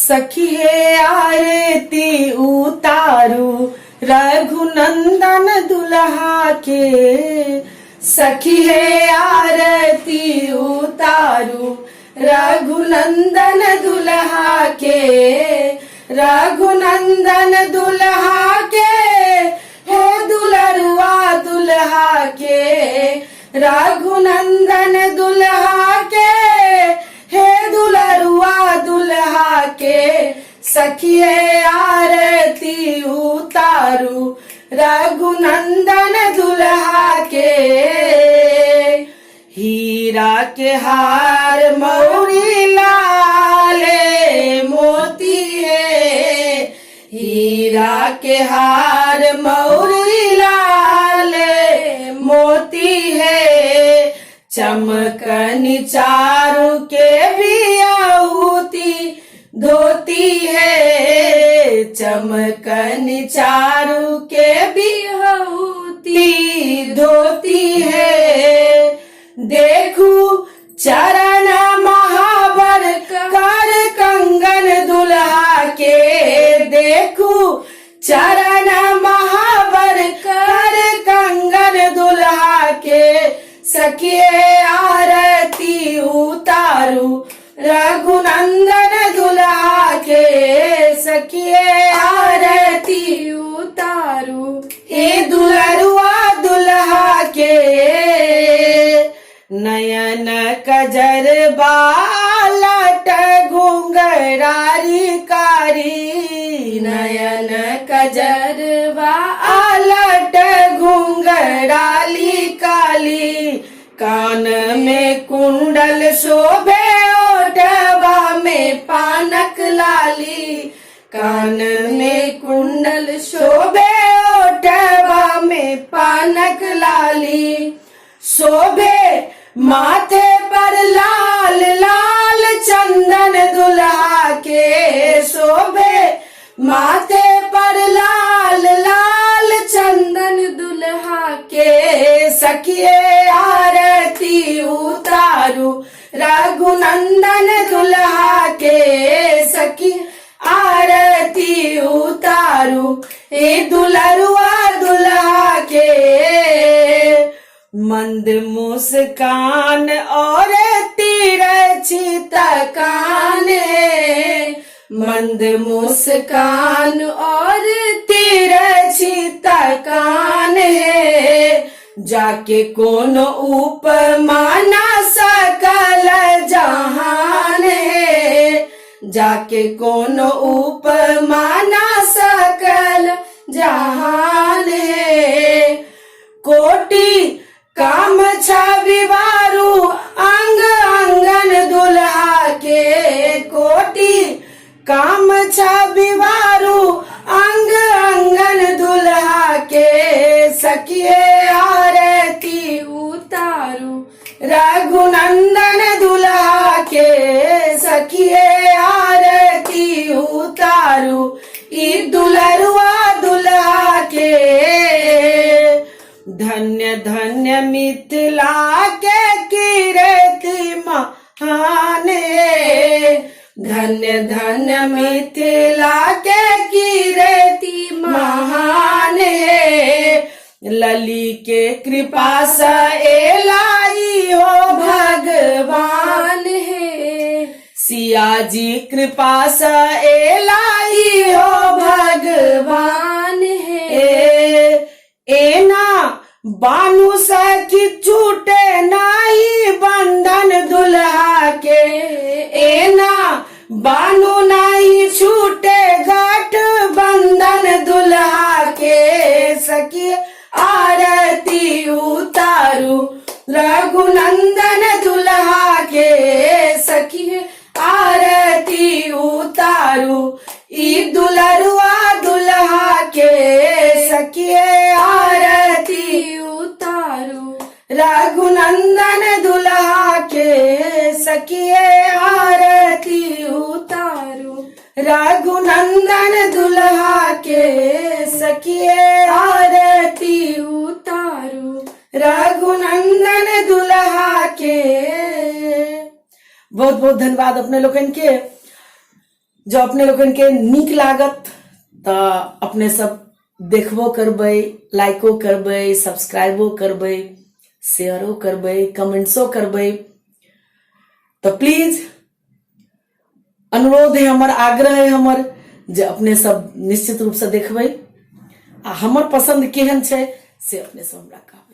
सखी हे आरती उतारू रघुनंदन दुल्हा के। सखी हे आरती उतारू रघुनंदन दुल्हा के। रघुनंदन दुल्हा के हे दुलरुआ दुल्हा के। रघुनंदन दुल्हा के हे दुलरुआ दुल्हा के। सखिए आरती उतारू रघुनंदन दुल्हा के। हीरा के हार मौरी लाले मोती है। हीरा के हार मौरी लाले मोती है। चमकनी चारू के भी आहुति धोती है। चमकनी चारू के भी आहुति धोती है। देखू चरण महावर कर कंगन दुल्हा के। देखू चरण महावर कर कंगन दुल्हा के। सखिए आरती उतारू रघुनंदन दुल्हा के। सखिए आरती उतारू ए दुलरुआ दुल्हा के। नयन कजर बालट घुंघरारी कारी। नयन कजर बालट घुंघराली काली। कान में कुंडल शोभे ओढ़वा में पानक लाली। कान में कुंडल शोभे ओढ़वा में पानक लाली। शोभे माथे पर लाल लाल चंदन दुल्हा के। शोभे माथे पर लाल लाल चंदन दुल्हा के। सखिए आरती उतारू रघुनंदन दुल्हा के। सखी आरती उतारू ए दुलरुआ दुल्हा के। मंद मुस्कान और तिरछी तकान है। मंद मुस्कान और तिरछी तकान है। जाके कोनो उपमा ना सकल जहान है। जाके कोनो उपमा ना सकल जहान है। कोटि काम छविवारू अंग अंगन दुल्हा के। कोटि काम छविवारू अंग अंगन दुल्हा के। सखिए आरती उतारू रघुनंदन दुल्हा के। सखिए आरती उतारू ई दुलरुआ दुल्हा के। धन्य धन्य मिथिला के कीर्ति महान है। धन्य धन्य मिथिला के कीर्ति महान है। लली के कृपा से एलाई हो भगवान है। सिया जी कृपा से एलाई हो भगवान है। एना बानु सखी छूटे नाही बंधन दुल्हा के। एना बानु नहीं छूटे गाठ बंधन दुल्हा के। सखी आरती उतारू रघुनंदन दुल्हा के। सखी आरती उतारू ई दुलरुआ दुल्हा के। सखिए आरती उतारू रघुनंदन दुल्हा के। सखिए आरती उतारू रघुनंदन दुल्हा के। सखिए आरती उतारू रघुनंदन दुल्हा के। बहुत बहुत धन्यवाद अपने लोगन के। जो अपने लोगन के नीक लागत तो अपने सब देखबो करबै, लाइको करबै, सब्सक्राइबो करबै, शेयरो करबै, कमेंट्सो करबै। तो प्लीज अनुरोध है हमर, आग्रह है हमर जे अपने सब निश्चित रूप से देखबै आ हमर पसंद केहन छै से अपने सब हमरा कहबै।